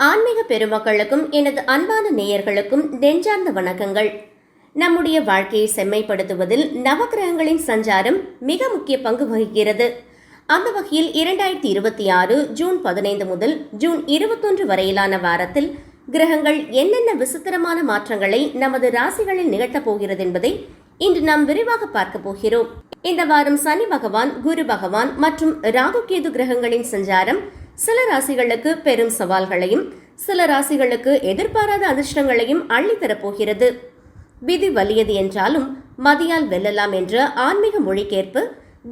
ஆன்மீக பெருமக்களுக்கும் எனது அன்பான நேயர்களுக்கும் நெஞ்சார்ந்த வணக்கங்கள். நம்முடைய வாழ்க்கையை செம்மைப்படுத்துவதில் நவகிரகங்களின் சஞ்சாரம் மிக முக்கிய பங்கு வகிக்கிறது. அந்த வகையில் 2026 ஜூன் 15 முதல் ஜூன் 21 வரையிலான வாரத்தில் கிரகங்கள் என்னென்ன விசித்திரமான மாற்றங்களை நமது ராசிகளில் நிகழ்த்தப் போகிறது என்பதை இன்று நாம் விரிவாக பார்க்க போகிறோம். இந்த வாரம் சனி பகவான், குரு பகவான் மற்றும் ராகு கேது கிரகங்களின் சஞ்சாரம் சில ராசிகளுக்கு பெரும் சவால்களையும் சில ராசிகளுக்கு எதிர்பாராத அதிர்ஷ்டங்களையும் அள்ளித்தரப்போகிறது. விதி வலியது என்றாலும் மதியால் வெல்லலாம் என்ற ஆன்மீக மொழிக்கேற்ப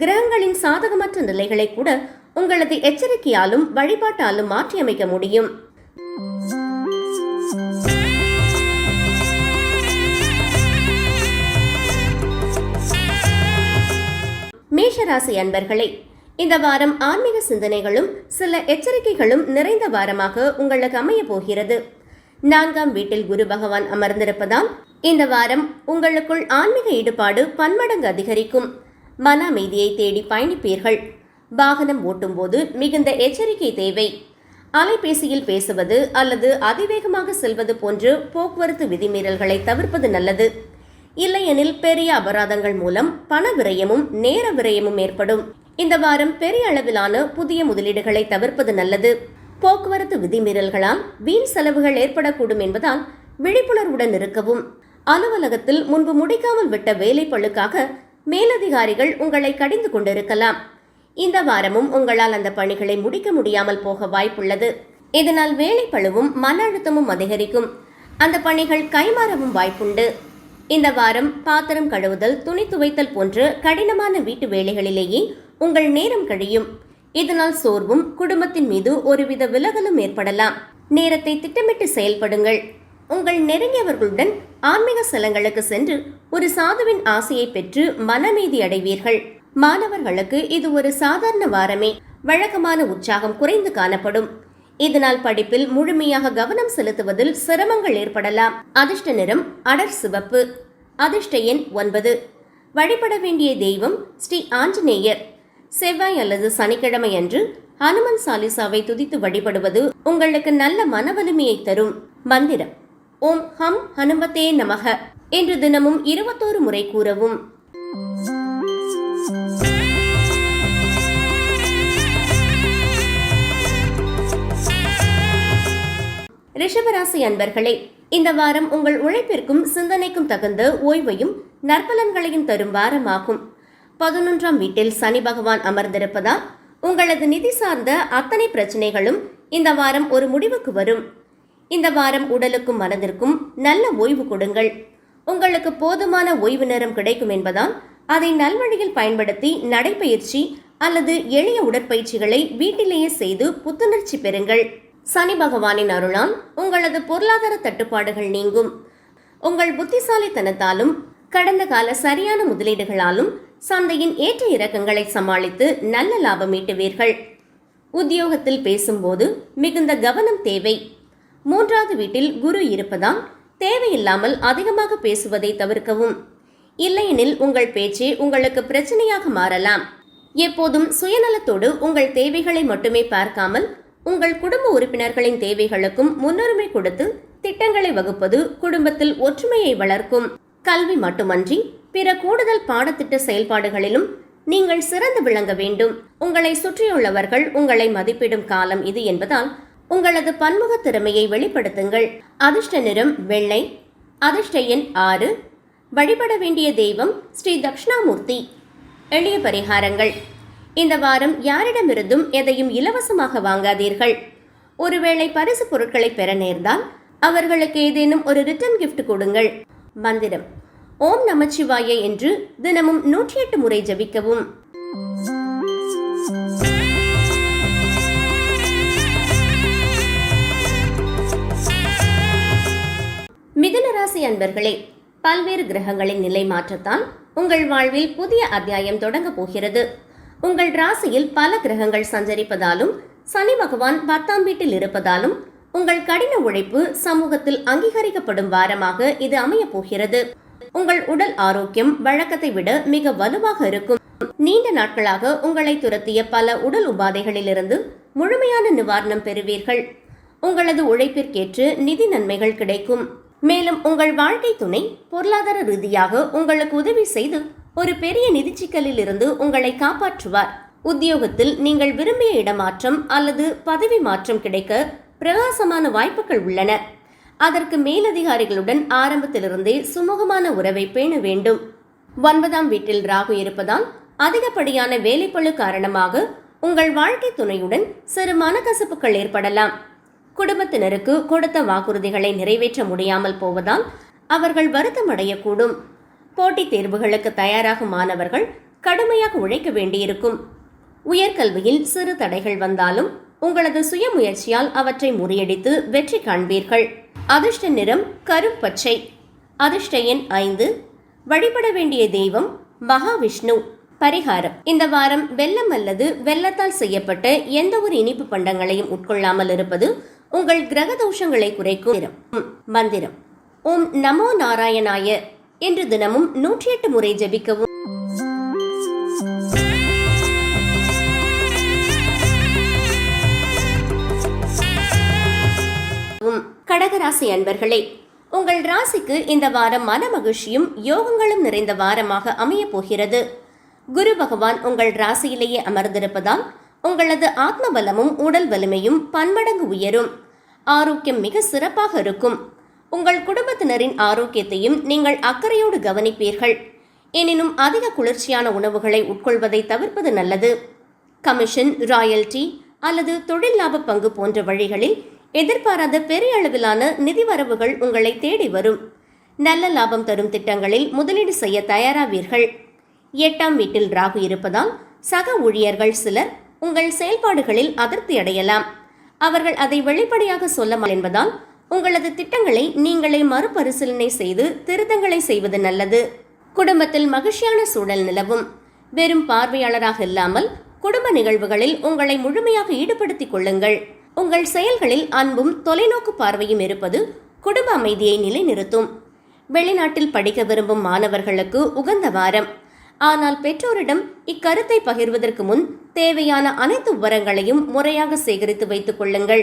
கிரகங்களின் சாதகமற்ற நிலைகளை கூட உங்களது எச்சரிக்கையாலும் வழிபாட்டாலும் மாற்றியமைக்க முடியும். மேஷராசி அன்பர்களே, இந்த வாரம் ஆன்மீக சிந்தனைகளும் சில எச்சரிக்கைகளும் நிறைந்த வாரமாக உங்களுக்கு அமைய போகிறது. 4ஆம் வீட்டில் குரு பகவான் அமர்ந்திருப்பதால் இந்த வாரம் உங்களுக்குள் ஆன்மீக ஈடுபாடு பன்மடங்கு அதிகரிக்கும். மன அமைதியை தேடி பயணிப்பீர்கள். வாகனம் ஓட்டும் போது மிகுந்த எச்சரிக்கை தேவை. அலைபேசியில் பேசுவது அல்லது அதிவேகமாக செல்வது போன்று போக்குவரத்து விதிமீறல்களை தவிர்ப்பது நல்லது. இல்லையெனில் பெரிய அபராதங்கள் மூலம் பண விரயமும் நேர விரயமும் ஏற்படும். இந்த வாரம் பெரிய அளவிலான புதிய முதலீடுகளை தவிர்ப்பது நல்லது. போக்குவரத்து விதிமீறல்களால் வீண் செலவுகள் ஏற்படக்கூடும் என்பதால் விழிப்புணர்வுடன் இருக்கவும். அலுவலகத்தில் முன்பு முடிக்காமல் விட்ட வேலை பளுக்காக மேலதிகாரிகள் உங்களை கடிந்து கொண்டிருக்கலாம். இந்த வாரமும் உங்களால் அந்த பணிகளை முடிக்க முடியாமல் போக வாய்ப்புள்ளது. இதனால் வேலை பளுவும் மன அழுத்தமும் அதிகரிக்கும். அந்த பணிகள் கைமாறவும் வாய்ப்புண்டு. இந்த வாரம் பாத்திரம் கழுவுதல், துணி துவைத்தல் போன்ற கடினமான வீட்டு வேலைகளிலேயே உங்கள் நேரம் கழியும். இதனால் சோர்வும் குடும்பத்தின் மீது ஒருவித விலகலும் ஏற்படலாம். நேரத்தை திட்டமிட்டு செயல்படுங்கள். உங்கள் நெருங்கியவர்களுடன் ஆன்மீக ஸ்தலங்களுக்கு சென்று ஒரு சாதுவின் ஆசையை பெற்று மனமீதி அடைவீர்கள். மாணவர்களுக்கு இது ஒரு சாதாரண வாரமே. வழக்கமான உற்சாகம் குறைந்து காணப்படும். இதனால் படிப்பில் முழுமையாக கவனம் செலுத்துவதில் சிரமங்கள் ஏற்படலாம். அதிர்ஷ்ட நிறம் அடர் சிவப்பு. அதிர்ஷ்ட எண் 9. வழிபட வேண்டிய தெய்வம் ஸ்ரீ ஆஞ்சநேயர். செவ்வாய் அல்லது சனிக்கிழமை அன்று ஹனுமன் சாலிசாவை துதித்து வழிபடுவது உங்களுக்கு நல்ல மன வலிமையை தரும். மந்திரம் ஓம் ஹம் ஹனுமதே நமக என்று தினமும் 21 முறை கூறவும். ரிஷபராசி அன்பர்களே, இந்த வாரம் உங்கள் உழைப்பிற்கும் சிந்தனைக்கும் தகுந்த ஓய்வையும் நற்பலன்களையும் தரும் வாரமாகும். 11ஆம் வீட்டில் சனி பகவான் அமர்ந்திருப்பதால் உங்களது நிதி சார்ந்த அத்தனை பிரச்சனைகளும் இந்த வாரம் ஒரு முடிவுக்கு வரும். இந்த வாரம் உடலுக்கும் மனதிற்கும் நல்ல ஓய்வு கொடுங்கள். உங்களுக்கு போதுமான ஓய்வு நேரம் கிடைக்கும் என்பதால் அதை நல்வழியில் பயன்படுத்தி நடைப்பயிற்சி அல்லது எளிய உடற்பயிற்சிகளை வீட்டிலேயே செய்து புத்துணர்ச்சி பெறுங்கள். சனி பகவானின் அருளால் உங்களது பொருளாதார தட்டுப்பாடுகள் நீங்கும். உங்கள் புத்திசாலித்தனத்தாலும் கடந்த கால சரியான முதலீடுகளாலும் சந்தையின் ஏற்ற இறக்கங்களை சமாளித்து நல்ல லாபம் ஈட்டுவீர்கள். உத்தியோகத்தில் பேசும்போது மிகுந்த கவனம் தேவை. 3வது வீட்டில் குரு இருப்பதால் தேவையில்லாமல் அதிகமாக பேசுவதை தவிர்க்கவும். இல்லையெனில் உங்கள் பேச்சே உங்களுக்கு பிரச்சனையாக மாறலாம். எப்போதும் சுயநலத்தோடு உங்கள் தேவைகளை மட்டுமே பார்க்காமல் உங்கள் குடும்ப உறுப்பினர்களின் தேவைகளுக்கும் முன்னுரிமை கொடுத்து திட்டங்களை வகுப்பது குடும்பத்தில் ஒற்றுமையை வளர்க்கும். கல்வி மட்டுமன்றி பிற கூடுதல் பாடத்திட்ட செயல்பாடுகளிலும் நீங்கள் சிறந்து விளங்க வேண்டும். உங்களை சுற்றியுள்ளவர்கள் உங்களை மதிப்பிடும் காலம் இது என்பதால் உங்களது பன்முக திறமையை வெளிப்படுத்துங்கள். அதிர்ஷ்ட நிறம் வெள்ளை. அதிர்ஷ்ட எண் 6. வழிபட வேண்டிய தெய்வம் ஸ்ரீ தட்சிணாமூர்த்தி. எளிய பரிகாரங்கள். இந்த வாரம் யாரிடமிருந்தும் எதையும் இலவசமாக வாங்காதீர்கள். ஒருவேளை பரிசு பொருட்களை பெற நேர்ந்தால் அவர்களுக்கு ஏதேனும் ஒரு ரிட்டர்ன் கிஃப்ட் கொடுங்கள். மந்திரம் ஓம் நமச்சிவாய என்று தினமும் 108 முறை ஜபிக்கவும். மிதுன ராசி அன்பர்களே, பல்வேறு கிரகங்களின் நிலை மாற்றத்தால் உங்கள் வாழ்வில் புதிய அத்தியாயம் தொடங்க போகிறது. உங்கள் ராசியில் பல கிரகங்கள் சஞ்சரிப்பதாலும் சனி பகவான் 10ஆம் வீட்டில் இருப்பதாலும் உங்கள் கடின உழைப்பு சமூகத்தில் அங்கீகரிக்கப்படும் வாரமாக இது அமைய போகிறது. உங்கள் உடல் ஆரோக்கியம் வழக்கத்தை விட மிக வலுவாக இருக்கும். நீண்ட நாட்களாக உங்களை துரத்திய பல உடல் உபாதைகளிலிருந்து முழுமையான நிவாரணம் பெறுவீர்கள். உங்களது உழைப்பிற்கேற்று நிதி நன்மைகள் கிடைக்கும். மேலும் உங்கள் வாழ்க்கை துணை பொருளாதார ரீதியாக உங்களுக்கு உதவி செய்து ஒரு பெரிய நிதி சிக்கலில் இருந்து உங்களை காப்பாற்றுவார். உத்தியோகத்தில் நீங்கள் விரும்பிய இடமாற்றம் அல்லது பதவி மாற்றம் கிடைக்க பிரகாசமான வாய்ப்புகள் உள்ளன. அதற்கு மேலதிகாரிகளுடன் ஆரம்பத்திலிருந்தே சுமூகமான உறவை பேண வேண்டும். 9ஆம் வீட்டில் ராகு இருப்பதால் அதிகப்படியான வேலைப்பளு காரணமாக உங்கள் வாழ்க்கை துணையுடன் சிறு மனக்கசப்புகள் ஏற்படலாம். குடும்பத்தினருக்கு கொடுத்த வாக்குறுதிகளை நிறைவேற்ற முடியாமல் போவதால் அவர்கள் வருத்தம் அடையக்கூடும். போட்டித் தேர்வுகளுக்கு தயாராகும் மாணவர்கள் கடுமையாக உழைக்க வேண்டியிருக்கும். உயர்கல்வியில் சிறு தடைகள் வந்தாலும் உங்களது சுயமுயற்சியால் அவற்றை முறியடித்து வெற்றி காண்பீர்கள். அதிர்ஷ்ட நிறம் கருப்பச்சை. அதிர்ஷ்ட எண் 5. வழிபட வேண்டிய தெய்வம் மகாவிஷ்ணு. பரிகாரம்: இந்த வாரம் வெல்லம் அல்லது வெல்லத்தால் செய்யப்பட்ட எந்த ஒரு இனிப்பு பண்டங்களையும் உட்கொள்ளாமல் இருப்பது உங்கள் கிரக தோஷங்களை குறைக்கும். மந்திரம்: ஓம் நமோ நாராயணாய என்று தினமும் 108 முறை ஜபிக்கவும். கடகராசி அன்பர்களே, உங்கள் ராசிக்கு இந்த வாரம் மன மகிழ்ச்சியும் யோகங்களும் நிறைந்த வாரமாக அமைய போகிறது. குரு பகவான் உங்கள் ராசியிலேயே அமர்ந்திருப்பதால் உங்களது ஆத்ம பலமும் உடல் வலிமையும் பன்மடங்கு உயரும். ஆரோக்கியம் மிக சிறப்பாக இருக்கும். உங்கள் குடும்பத்தினரின் ஆரோக்கியத்தையும் நீங்கள் அக்கறையோடு கவனிப்பீர்கள். எனினும் அதிக குளிர்ச்சியான உணவுகளை உட்கொள்வதை தவிர்ப்பது நல்லது. கமிஷன், ராயல்டி அல்லது தொழில் லாப பங்கு போன்ற வழிகளில் எதிர்பாராத பெரிய அளவிலான நிதி வரவுகள் உங்களை தேடி வரும். நல்ல லாபம் தரும் திட்டங்களில் முதலீடு செய்ய தயாராவீர்கள். 8ஆம் வீட்டில் ராகு இருப்பதால் சக ஊழியர்கள் சிலர் உங்கள் செயல்பாடுகளில் அதிருப்தி அடையலாம். அவர்கள் அதை வெளிப்படையாக சொல்லலாம் என்பதால் உங்களது திட்டங்களை நீங்களே மறுபரிசீலனை செய்து திருத்தங்களை செய்வது நல்லது. குடும்பத்தில் மகிழ்ச்சியான சூழல் நிலவும். வெறும் பார்வையாளராக இல்லாமல் குடும்ப நிகழ்வுகளில் உங்களை முழுமையாக ஈடுபடுத்திக் கொள்ளுங்கள். உங்கள் செயல்களில் அன்பும் தொலைநோக்கு பார்வையும் இருப்பது குடும்ப அமைதியை நிலைநிறுத்தும். வெளிநாட்டில் படிக்க விரும்பும் மாணவர்களுக்கு உகந்த வாரம். ஆனால் பெற்றோரிடம் இக்கருத்தை பகிர்வதற்கு முன் தேவையான அனைத்து விவரங்களையும் முறையாக சேகரித்து வைத்துக் கொள்ளுங்கள்.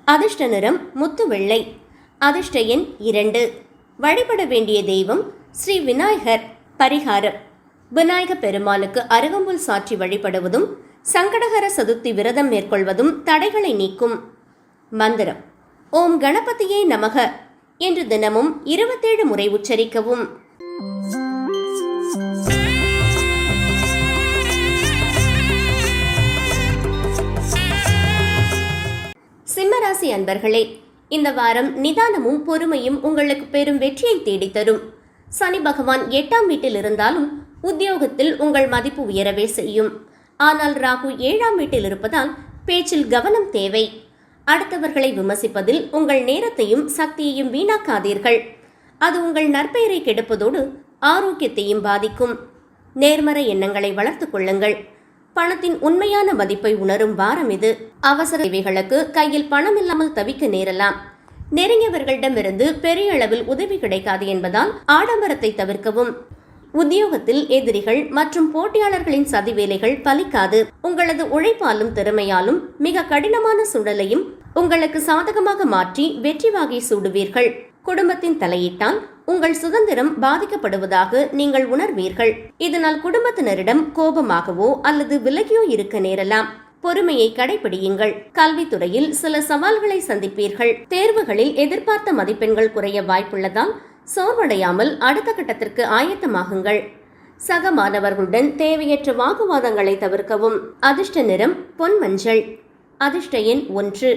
அதிர்ஷ்ட நிறம் முத்து வெள்ளை. அதிர்ஷ்ட எண் 2. வழிபட வேண்டிய தெய்வம் ஸ்ரீ விநாயகர். பரிகாரம்: விநாயக பெருமானுக்கு அருகம்புல் சாற்றி வழிபடுவதும் சங்கடஹர சதுர்த்தி விரதம் மேற்கொள்வதும் தடைகளை நீக்கும். மந்திரம்: ஓம் கணபதியே நமக என்று தினமும் 27 முறை உச்சரிக்கவும். சிம்மராசி அன்பர்களே, இந்த வாரம் நிதானமும் பொறுமையும் உங்களுக்கு பெரும் வெற்றியை தேடித்தரும். சனி பகவான் 8ஆம் வீட்டில் இருந்தாலும் உத்தியோகத்தில் உங்கள் மதிப்பு உயரவே செய்யும். ஆனால் ராகு 7ஆம் வீட்டில் இருப்பதால் பேச்சில் கவனம் தேவை. அடுத்தவர்களை விமர்சிப்பதில் உங்கள் நேரத்தையும் சக்தியையும் வீணாக்காதீர்கள். அது உங்கள் நற்பெயரை கெடுப்பதோடு ஆரோக்கியத்தையும் பாதிக்கும். நேர்மறை எண்ணங்களை வளர்த்துக் கொள்ளுங்கள். பணத்தின் உண்மையான மதிப்பை உணரும் வாரம் இது. அவசர தேவைகளுக்கு கையில் பணம் இல்லாமல் தவிக்க நேரலாம். நெருங்கியவர்களிடமிருந்து பெரிய அளவில் உதவி கிடைக்காது என்பதால் ஆடம்பரத்தை தவிர்க்கவும். உத்தியோகத்தில் எதிரிகள் மற்றும் போட்டியாளர்களின் சதி வேலைகள் பலிக்காது. உங்களது உழைப்பாலும் திறமையாலும் மிக கடினமான சூழலையும் உங்களுக்கு சாதகமாக மாற்றி வெற்றி வாகை சூடுவீர்கள். குடும்பத்தின் தலையிட்டால் உங்கள் சுதந்திரம் பாதிக்கப்படுவதாக நீங்கள் உணர்வீர்கள். இதனால் குடும்பத்தினரிடம் கோபமாகவோ அல்லது விலகியோ இருக்க நேரலாம். பொறுமையை கடைபிடியுங்கள். கல்வித்துறையில் சில சவால்களை சந்திப்பீர்கள். தேர்வுகளில் எதிர்பார்த்த மதிப்பெண்கள் குறைய வாய்ப்புள்ளதால் சோர்வடையாமல் அடுத்த கட்டத்திற்கு ஆயத்தமாகுங்கள். சக மாணவர்களுடன் தேவையற்ற வாக்குவாதங்களை தவிர்க்கவும். அதிர்ஷ்ட நிறம் பொன் மஞ்சள். அதிர்ஷ்ட எண் 1.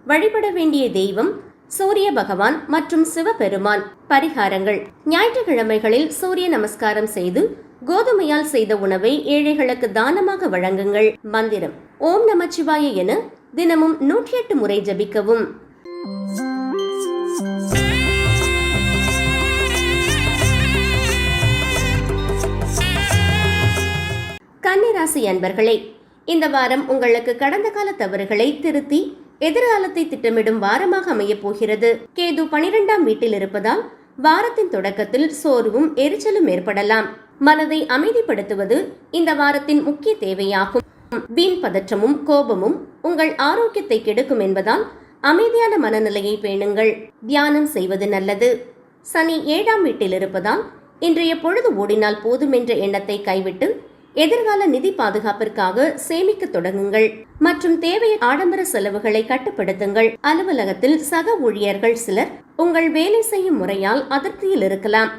வழிபட வேண்டிய தெய்வம் சூரிய பகவான் மற்றும் சிவபெருமான். பரிகாரங்கள்: ஞாயிற்றுக்கிழமைகளில் சூரிய நமஸ்காரம் செய்து கோதுமையால் செய்த உணவை ஏழைகளுக்கு தானமாக வழங்குங்கள். மந்திரம்: ஓம் நமச்சிவாய என தினமும் 108 முறை ஜபிக்கவும். கன்னிராசி அன்பர்களே, இந்த வாரம் உங்களுக்கு கடந்த கால தவறுகளை திருத்தி எதிர்காலத்தை திட்டமிடும் வாரமாக அமையப் போகிறது. கேது 12ஆம் வீட்டில் இருப்பதால் வாரத்தின் தொடக்கத்தில் சோர்வும் எரிச்சலும் ஏற்படலாம். மனதை அமைதிப்படுத்துவது இந்த வாரத்தின் முக்கிய தேவையாகும். வீண் பதற்றமும் கோபமும் உங்கள் ஆரோக்கியத்தை கெடுக்கும் என்பதால் அமைதியான மனநிலையை பேணுங்கள். தியானம் செய்வது நல்லது. சனி 7ஆம் வீட்டில் இருப்பதால் இன்றைய பொழுது ஓடினால் போதும் என்ற எண்ணத்தை கைவிட்டு எதிர்கால நிதி பாதுகாப்பிற்காக சேமிக்க தொடங்குங்கள் மற்றும் தேவையான ஆடம்பர செலவுகளை கட்டுப்படுத்துங்கள். அலுவலகத்தில் சக ஊழியர்கள் சிலர் உங்கள் வேலை செய்யும் முறையால் அதிருப்தியில் இருக்கலாம்.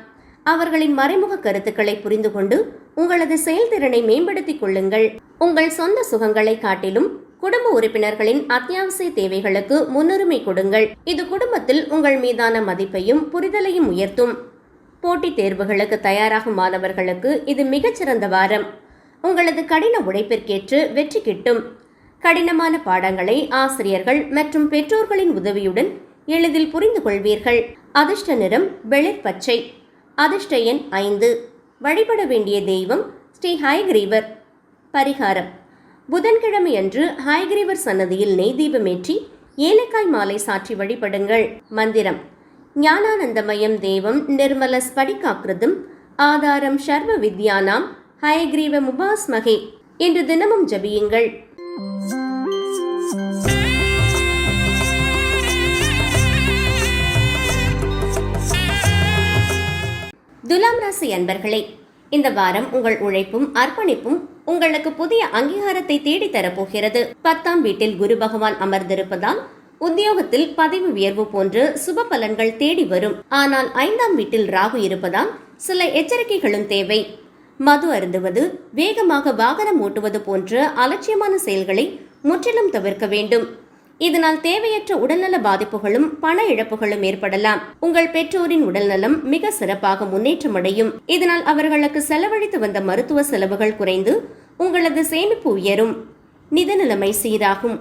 அவர்களின் மறைமுக கருத்துக்களை புரிந்து கொண்டு உங்களது செயல்திறனை மேம்படுத்திக் கொள்ளுங்கள். உங்கள் சொந்த சுகங்களை காட்டிலும் குடும்ப உறுப்பினர்களின் அத்தியாவசிய தேவைகளுக்கு முன்னுரிமை கொடுங்கள். இது குடும்பத்தில் உங்கள் மீதான மதிப்பையும் புரிதலையும் உயர்த்தும். போட்டித் தேர்வுகளுக்கு தயாராகும் மாணவர்களுக்கு இது மிகச்சிறந்த வாரம். உங்களது கடின உழைப்பிற்கேற்று வெற்றி கிட்டும். கடினமான பாடங்களை ஆசிரியர்கள் மற்றும் பெற்றோர்களின் உதவியுடன் எளிதில் புரிந்து கொள்வீர்கள். அதிர்ஷ்ட நிறம் வெளிர் பச்சை. அதிர்ஷ்ட எண் 5. வழிபட வேண்டிய தெய்வம் ஸ்ரீ ஹயக்ரீவர். பரிகாரம்: புதன்கிழமை அன்று ஹயக்ரீவர் சன்னதியில் நெய் தீபமேற்றி ஏலக்காய் மாலை சாற்றி வழிபடுங்கள். மந்திரம்: ஞானானந்தமயம் தேவம் நிர்மல ஸ்படிகாக்கிருதம் ஆதாரம் சர்வ வித்யானாம் ஹயக்ரீவ முபாஸ்மகே என்று தினமும் ஜபியுங்கள். துலாம் ராசி அன்பர்களே, இந்த வாரம் உங்கள் உழைப்பும் அர்ப்பணிப்பும் உங்களுக்கு புதிய அங்கீகாரத்தை தேடி தரப்போகிறது. 10ஆம் வீட்டில் குரு பகவான் அமர்ந்திருப்பதால் உத்தியோகத்தில் பதவி உயர்வு போன்று சுப பலன்கள் தேடி வரும். ஆனால் 5ஆம் வீட்டில் ராகு இருப்பதால் சில எச்சரிக்கைகளும் தேவை. மது அருந்துவது, வேகமாக வாகனம் ஓட்டுவது போன்ற அலட்சியமான செயல்களை முற்றிலும் தவிர்க்க வேண்டும். இதனால் தேவையற்ற உடல்நல பாதிப்புகளும் பண இழப்புகளும் ஏற்படலாம். உங்கள் பெற்றோரின் உடல்நலம் மிக சிறப்பாக முன்னேற்றமடையும். இதனால் அவர்களுக்கு செலவழித்து வந்த மருத்துவ செலவுகள் குறைந்து உங்களது சேமிப்பு உயரும். நிதி நிலைமை சீராகும்.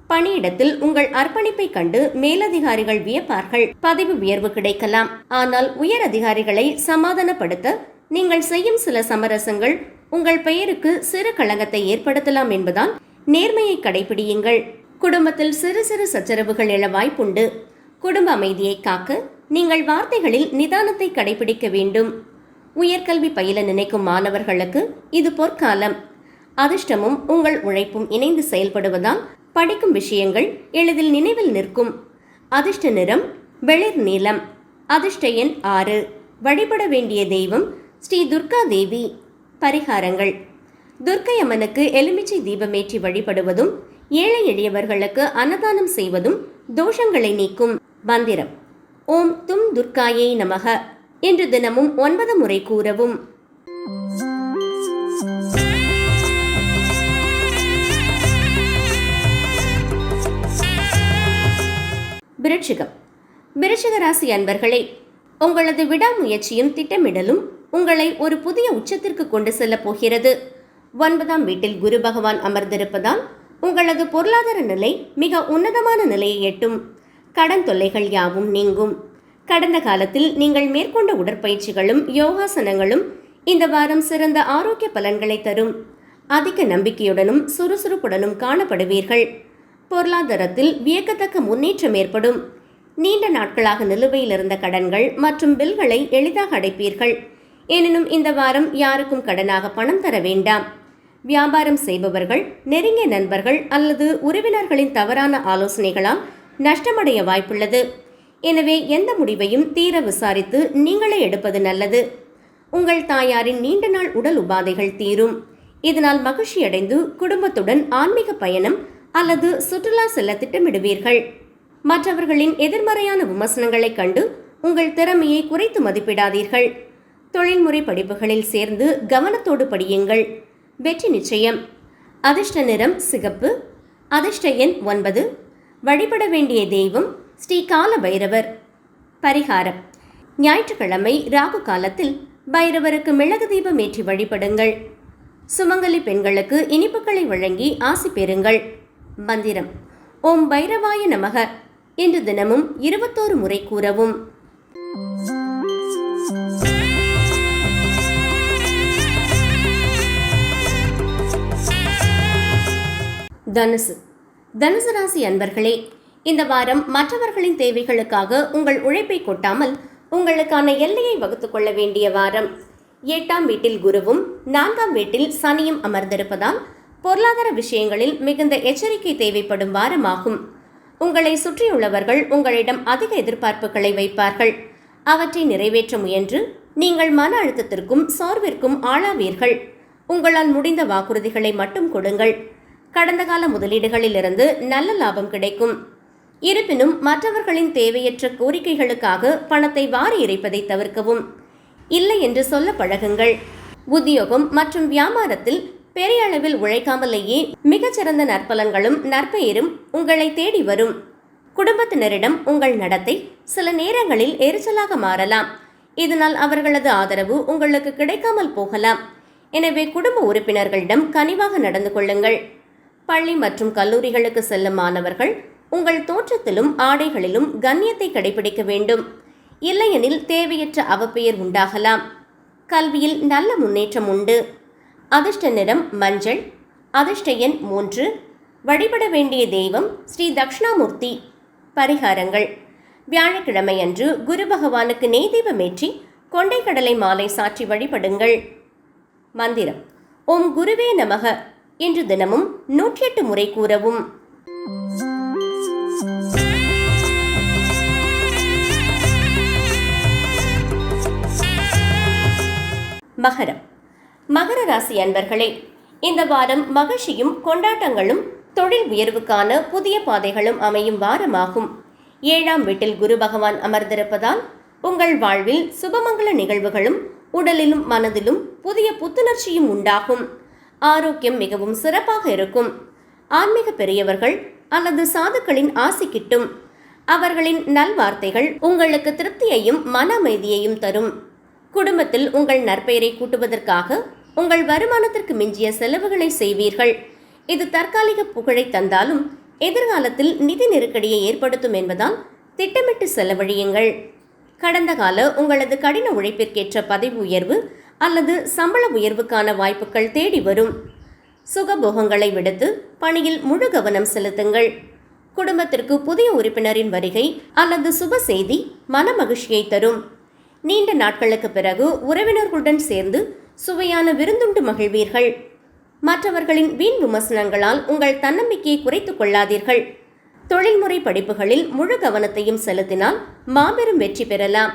பணியிடத்தில் உங்கள் அர்ப்பணிப்பை கண்டு மேலதிகாரிகள் வியப்பார்கள். பதவி உயர்வு கிடைக்கலாம். ஆனால் உயர் அதிகாரிகளை சமாதானப்படுத்த நீங்கள் செய்யும் சில சமரசங்கள் உங்கள் பெயருக்கு சிறு களங்கத்தை ஏற்படுத்தலாம் என்பதால் நேர்மையை கடைபிடியுங்கள். குடும்பத்தில் சிறு சிறு சச்சரவுகள் எழ வாய்ப்புண்டு. குடும்ப அமைதியை காக்க நீங்கள் வார்த்தைகளில் நிதானத்தை கடைபிடிக்க வேண்டும். உயர்கல்வி பயில நினைக்கும் மாணவர்களுக்கு இது பொற்காலம். அதிர்ஷ்டமும் உங்கள் உழைப்பும் இணைந்து செயல்படுவதால் படிக்கும் விஷயங்கள் எளிதில் நினைவில் நிற்கும். அதிர்ஷ்ட நிறம் வெளிர் நீலம். அதிர்ஷ்ட எண் 6. வழிபட வேண்டிய தெய்வம் ஸ்ரீ துர்கா தேவி. பரிகாரங்கள்: துர்க்கை அம்மனுக்கு எலுமிச்சை தீபமேற்றி வழிபடுவதும் ஏழை எளியவர்களுக்கு அன்னதானம் செய்வதும் தோஷங்களை நீக்கும். மந்திரம்: ஓம் தும் துர்காயை நமக என்று தினமும் 9 முறை கூறவும். விருச்சிகம். விருச்சிக ராசி அன்பர்களே, உங்களது விடாமுயற்சியும் திட்டமிடலும் உங்களை ஒரு புதிய உச்சத்திற்கு கொண்டு செல்ல போகிறது. 9ஆம் வீட்டில் குரு பகவான் அமர்ந்திருப்பதால் உங்களது பொருளாதார நிலை மிக உன்னதமான நிலையை எட்டும். கடன் தொல்லைகள் யாவும் நீங்கும். கடந்த காலத்தில் நீங்கள் மேற்கொண்ட உடற்பயிற்சிகளும் யோகாசனங்களும் இந்த வாரம் சிறந்த ஆரோக்கிய பலன்களை தரும். அதிக நம்பிக்கையுடனும் சுறுசுறுப்புடனும் காணப்படுவீர்கள். பொருளாதாரத்தில் வியக்கத்தக்க முன்னேற்றம் ஏற்படும். நீண்ட நாட்களாக நிலுவையில் இருந்த கடன்கள் மற்றும் பில்களை எளிதாக அடைப்பீர்கள். எனினும் இந்த வாரம் யாருக்கும் கடனாக பணம் தர வேண்டாம். வியாபாரம் செய்பவர்கள் நெருங்கிய நண்பர்கள் அல்லது உறவினர்களின் தவறான ஆலோசனைகளால் நஷ்டமடைய வாய்ப்புள்ளது. எனவே எந்த முடிவையும் தீர விசாரித்து நீங்களே எடுப்பது நல்லது. உங்கள் தாயாரின் நீண்ட நாள் உடல் உபாதைகள் தீரும். இதனால் மகிழ்ச்சியடைந்து குடும்பத்துடன் ஆன்மீக பயணம் அல்லது சுற்றுலா செல்ல திட்டமிடுவீர்கள். மற்றவர்களின் எதிர்மறையான விமர்சனங்களை கண்டு உங்கள் திறமையை குறைத்து மதிப்பிடாதீர்கள். தொழில்முறை படிப்புகளில் சேர்ந்து கவனத்தோடு படியுங்கள். வெற்றி நிச்சயம். அதிர்ஷ்ட நிறம் சிகப்பு. அதிர்ஷ்ட எண் 9. வழிபட வேண்டிய தெய்வம் ஸ்ரீ கால பைரவர். பரிகாரம்: ஞாயிற்றுக்கிழமை ராகு காலத்தில் பைரவருக்கு மிளகு தீபம் ஏற்றி வழிபடுங்கள். சுமங்கலி பெண்களுக்கு இனிப்புகளை வழங்கி ஆசி பெறுங்கள். மந்திரம்: ஓம் பைரவாய நமக என்று தினமும் 21 முறை கூறவும். தனுசு. தனுசு ராசி அன்பர்களே, இந்த வாரம் மற்றவர்களின் தேவைகளுக்காக உங்கள் உழைப்பை கொட்டாமல் உங்களுக்கான எல்லையை வகுத்துக் கொள்ள வேண்டிய வாரம். 8ஆம் வீட்டில் குருவும் 4ஆம் வீட்டில் சனியும் அமர்ந்திருப்பதால் பொருளாதார விஷயங்களில் மிகுந்த எச்சரிக்கை தேவைப்படும் வாரமாகும். உங்களை சுற்றியுள்ளவர்கள் உங்களிடம் அதிக எதிர்பார்ப்புகளை வைப்பார்கள். அவற்றை நிறைவேற்ற முயன்று நீங்கள் மன அழுத்தத்திற்கும் சோர்விற்கும் ஆளாவீர்கள். உங்களால் முடிந்த வாக்குறுதிகளை மட்டும் கொடுங்கள். கடந்த கால முதலீடுகளிலிருந்து நல்ல லாபம் கிடைக்கும். இருப்பினும் மற்றவர்களின் தேவையற்ற கோரிக்கைகளுக்காக பணத்தை வாரி இறைப்பதை தவிர்க்கவும். இல்லை என்று சொல்ல பழகுங்கள். உத்தியோகம் மற்றும் வியாபாரத்தில் பெரிய அளவில் உழைக்காமலேயே மிகச்சிறந்த நற்பலன்களும் நற்பெயரும் உங்களை தேடி வரும். குடும்பத்தினரிடம் உங்கள் நடத்தை சில நேரங்களில் எரிச்சலாக மாறலாம். இதனால் அவர்களது ஆதரவு உங்களுக்கு கிடைக்காமல் போகலாம். எனவே குடும்ப உறுப்பினர்களிடம் கனிவாக நடந்து கொள்ளுங்கள். பள்ளி மற்றும் கல்லூரிகளுக்கு செல்லும் மாணவர்கள் உங்கள் தோற்றத்திலும் ஆடைகளிலும் கண்ணியத்தை கடைபிடிக்க வேண்டும். இல்லையெனில் தேவையற்ற அவப்பெயர் உண்டாகலாம். கல்வியில் நல்ல முன்னேற்றம் உண்டு. அதிர்ஷ்ட நிறம் மஞ்சள். அதிர்ஷ்ட எண் 3. வழிபட வேண்டிய தெய்வம் ஸ்ரீ தட்சிணாமூர்த்தி. பரிகாரங்கள்: வியாழக்கிழமை அன்று குரு பகவானுக்கு நெய் தீபமேற்றி கொண்டைக்கடலை மாலை சாற்றி வழிபடுங்கள். மந்திரம்: ஓம் குருவே நமக என்று தினமும் 108 முறை கூறவும். மகரம். மகர ராசி அன்பர்களே, இந்த வாரம் மகிழ்ச்சியும் கொண்டாட்டங்களும் தொழில் உயர்வுக்கான புதிய பாதைகளும் அமையும் வாரமாகும். 7ஆம் வீட்டில் குரு பகவான் அமர்ந்திருப்பதால் உங்கள் வாழ்வில் சுபமங்கல நிகழ்வுகளும் உடலிலும் மனதிலும் புதிய புத்துணர்ச்சியும் உண்டாகும். ஆரோக்கியம் மிகவும் சிறப்பாக இருக்கும். ஆன்மீக பெரியவர்கள் அல்லது சாதுக்களின் ஆசி கிட்டும். அவர்களின் நல்வார்த்தைகள் உங்களுக்கு திருப்தியையும் மன அமைதியையும் தரும். குடும்பத்தில் உங்கள் நற்பெயரை கூட்டுவதற்காக உங்கள் வருமானத்திற்கு மிஞ்சிய செலவுகளை செய்வீர்கள். இது தற்காலிக புகழை தந்தாலும் எதிர்காலத்தில் நிதி நெருக்கடியை ஏற்படுத்தும் என்பதால் திட்டமிட்டு செலவழியுங்கள். கடந்த கால உங்களது கடின உழைப்பிற்கேற்ற பதவி உயர்வு அல்லது சம்பள உயர்வுக்கான வாய்ப்புகள் தேடி வரும். சுகபோகங்களை விடுத்து பணியில் முழு கவனம் செலுத்துங்கள். குடும்பத்திற்கு புதிய உறுப்பினரின் வருகை அல்லது சுப செய்தி மன மகிழ்ச்சியை தரும். நீண்ட நாட்களுக்கு பிறகு உறவினர்களுடன் சேர்ந்து சுவையான விருந்துண்டு மகிழ்வீர்கள். மற்றவர்களின் வீண் விமர்சனங்களால் உங்கள் தன்னம்பிக்கையை குறைத்துக் கொள்ளாதீர்கள். தொழில்முறை படிப்புகளில் முழு கவனத்தையும் செலுத்தினால் மாபெரும் வெற்றி பெறலாம்.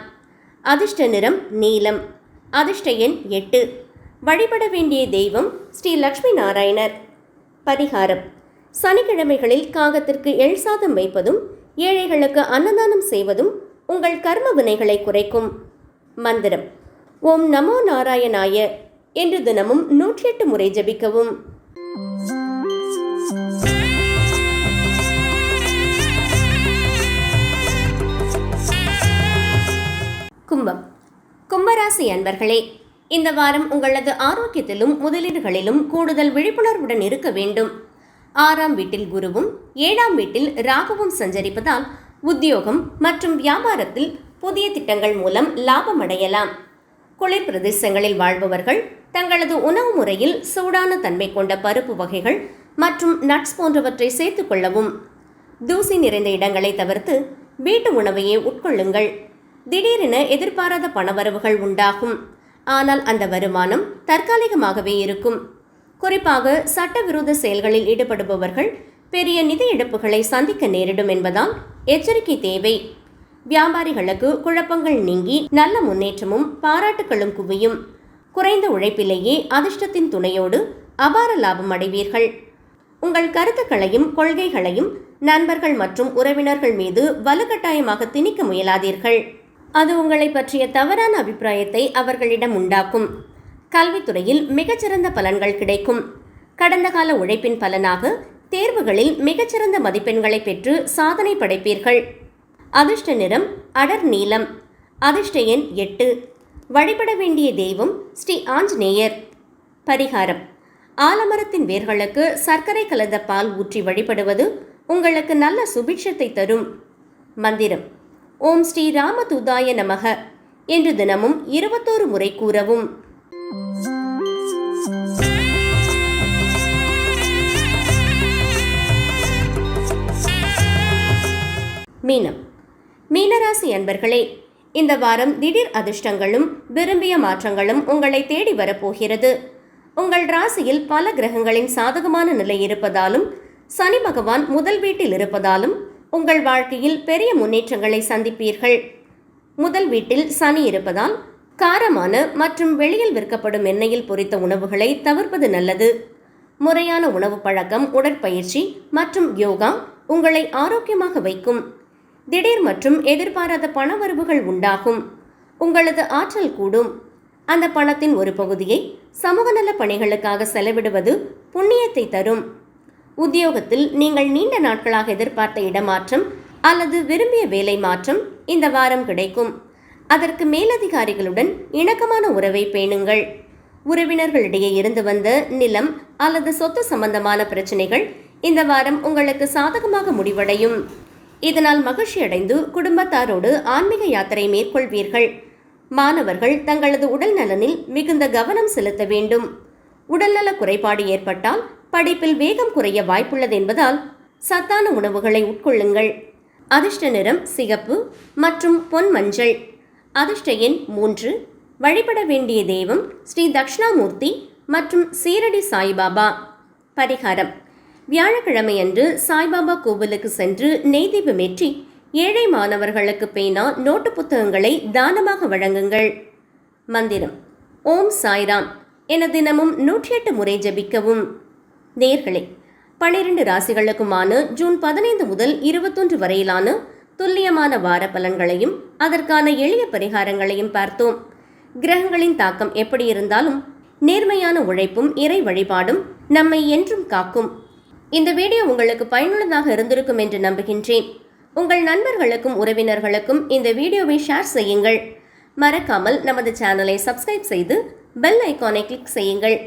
அதிர்ஷ்ட நிறம் நீலம். அதிர்ஷ்ட எண் 8. வழிபட வேண்டிய தெய்வம் ஸ்ரீ லட்சுமி நாராயணர். பரிகாரம்: சனிக்கிழமைகளில் காகத்திற்கு எள் சாதம் வைப்பதும் ஏழைகளுக்கு அன்னதானம் செய்வதும் உங்கள் கர்ம வினைகளை குறைக்கும். மந்திரம்: ஓம் நமோ நாராயணாய என்று தினமும் 108 முறை ஜபிக்கவும். கும்பம். கும்பராசி அன்பர்களே, இந்த வாரம் உங்களது ஆரோக்கியத்திலும் முதலீடுகளிலும் கூடுதல் விழிப்புணர்வுடன் இருக்க வேண்டும். 6ஆம் வீட்டில் குருவும் 7ஆம் வீட்டில் ராகுவும் சஞ்சரிப்பதால் உத்தியோகம் மற்றும் வியாபாரத்தில் புதிய திட்டங்கள் மூலம் லாபம் அடையலாம். குளிர் பிரதேசங்களில் வாழ்பவர்கள் தங்களது உணவு முறையில் சூடான தன்மை கொண்ட பருப்பு வகைகள் மற்றும் நட்ஸ் போன்றவற்றை சேர்த்துக் கொள்ளவும். தூசி நிறைந்த இடங்களை தவிர்த்து வீட்டு உணவையே உட்கொள்ளுங்கள். திடீரென எதிர்பாராத பணவரவுகள் உண்டாகும். ஆனால் அந்த வருமானம் தற்காலிகமாகவே இருக்கும். குறிப்பாக சட்டவிரோத செயல்களில் ஈடுபடுபவர்கள் பெரிய நிதி இழப்புகளை சந்திக்க நேரிடும் என்பதால் எச்சரிக்கை தேவை. வியாபாரிகளுக்கு குழப்பங்கள் நீங்கி நல்ல முன்னேற்றமும் பாராட்டுகளும் குவியும். குறைந்த உழைப்பிலேயே அதிர்ஷ்டத்தின் துணையோடு அபார லாபம் அடைவீர்கள். உங்கள் கருத்துக்களையும் கொள்கைகளையும் நண்பர்கள் மற்றும் உறவினர்கள் மீது வலுக்கட்டாயமாக திணிக்க முயலாதீர்கள். அது உங்களை பற்றிய தவறான அபிப்பிராயத்தை அவர்களிடம் உண்டாக்கும். கல்வித்துறையில் மிகச்சிறந்த பலன்கள் கிடைக்கும். கடந்த கால உழைப்பின் பலனாக தேர்வுகளில் மிகச்சிறந்த மதிப்பெண்களை பெற்று சாதனை படைப்பீர்கள். அதிர்ஷ்ட நிறம் அடர் நீலம். அதிர்ஷ்ட எண் 8. வழிபட வேண்டிய தெய்வம் ஸ்ரீ ஆஞ்சநேயர். பரிகாரம்: ஆலமரத்தின் வேர்களுக்கு சர்க்கரை கலந்த பால் ஊற்றி வழிபடுவது உங்களுக்கு நல்ல சுபிட்சத்தை தரும். மந்திரம்: ஓம் ஸ்ரீ ராமதூதாய நமக என்று தினமும் 21 முறை கூறவும். மீனம். மீனராசி அன்பர்களே, இந்த வாரம் திடீர் அதிர்ஷ்டங்களும் விரும்பிய மாற்றங்களும் உங்களை தேடி வரப்போகிறது. உங்கள் ராசியில் பல கிரகங்களின் சாதகமான நிலை இருப்பதாலும் சனி பகவான் முதல் வீட்டில் இருப்பதாலும் உங்கள் வாழ்க்கையில் பெரிய முன்னேற்றங்களை சந்திப்பீர்கள். முதல் வீட்டில் சனி இருப்பதால் காரமான மற்றும் வெளியில் விற்கப்படும் எண்ணெயில் பொரித்த உணவுகளை தவிர்ப்பது நல்லது. முறையான உணவு பழக்கம், உடற்பயிற்சி மற்றும் யோகா உங்களை ஆரோக்கியமாக வைக்கும். திடீர் மற்றும் எதிர்பாராத பணவரவுகள் உண்டாகும். உங்களது ஆற்றல் கூடும். அந்த பணத்தின் ஒரு பகுதியை சமூக நல பணிகளுக்காக செலவிடுவது புண்ணியத்தை தரும். உத்தியோகத்தில் நீங்கள் நீண்ட நாட்களாக எதிர்பார்த்த இடமாற்றம் அல்லது விரும்பிய வேலை மாற்றம் இந்த வாரம் கிடைக்கும். அதற்கு மேலதிகாரிகளுடன் இணக்கமான உறவை பேணுங்கள். உறவினர்களிடையே இருந்து வந்த நிலம் அல்லது சொத்து சம்பந்தமான பிரச்சனைகள் இந்த வாரம் உங்களுக்கு சாதகமாக முடிவடையும். இதனால் மகிழ்ச்சி அடைந்து குடும்பத்தாரோடு ஆன்மீக யாத்திரை மேற்கொள்வீர்கள். மாணவர்கள் தங்களது உடல் நலனில் மிகுந்த கவனம் செலுத்த வேண்டும். உடல்நல குறைபாடு ஏற்பட்டால் படிப்பில் வேகம் குறைய வாய்ப்புள்ளது என்பதால் சத்தான உணவுகளை உட்கொள்ளுங்கள். அதிர்ஷ்ட நிறம் சிகப்பு மற்றும் பொன் மஞ்சள். அதிர்ஷ்ட எண் 3. வழிபட வேண்டிய தெய்வம் ஸ்ரீ தட்சிணாமூர்த்தி மற்றும் சீரடி சாய்பாபா. பரிகாரம்: வியாழக்கிழமையன்று சாய்பாபா கோவிலுக்கு சென்று நெய் தீபமேற்றி ஏழை மாணவர்களுக்கு பேனா, நோட்டு புத்தகங்களை தானமாக வழங்குங்கள். மந்திரம்: ஓம் சாய்ராம் என தினமும் 108 முறை ஜபிக்கவும். நேர்களே, 12 ராசிகளுக்குமான ஜூன் 15 முதல் 21 வரையிலான துல்லியமான வார பலன்களையும் அதற்கான எளிய பரிகாரங்களையும் பார்த்தோம். கிரகங்களின் தாக்கம் எப்படி இருந்தாலும் நேர்மையான உழைப்பும் இறை வழிபாடும் நம்மை என்றும் காக்கும். இந்த வீடியோ உங்களுக்கு பயனுள்ளதாக இருந்திருக்கும் என்று நம்புகின்றேன். உங்கள் நண்பர்களுக்கும் உறவினர்களுக்கும் இந்த வீடியோவை ஷேர் செய்யுங்கள். மறக்காமல் நமது சேனலை சப்ஸ்கிரைப் செய்து பெல் ஐகானை கிளிக் செய்யுங்கள்.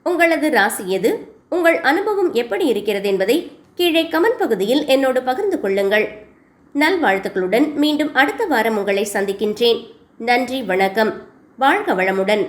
உங்களது ராசி எது, உங்கள் அனுபவம் எப்படி இருக்கிறது என்பதை கீழே கமெண்ட் பகுதியில் என்னோடு பகிர்ந்து கொள்ளுங்கள். நல்வாழ்த்துக்களுடன் மீண்டும் அடுத்த வாரம் உங்களை சந்திக்கின்றேன். நன்றி, வணக்கம். வாழ்க வளமுடன்.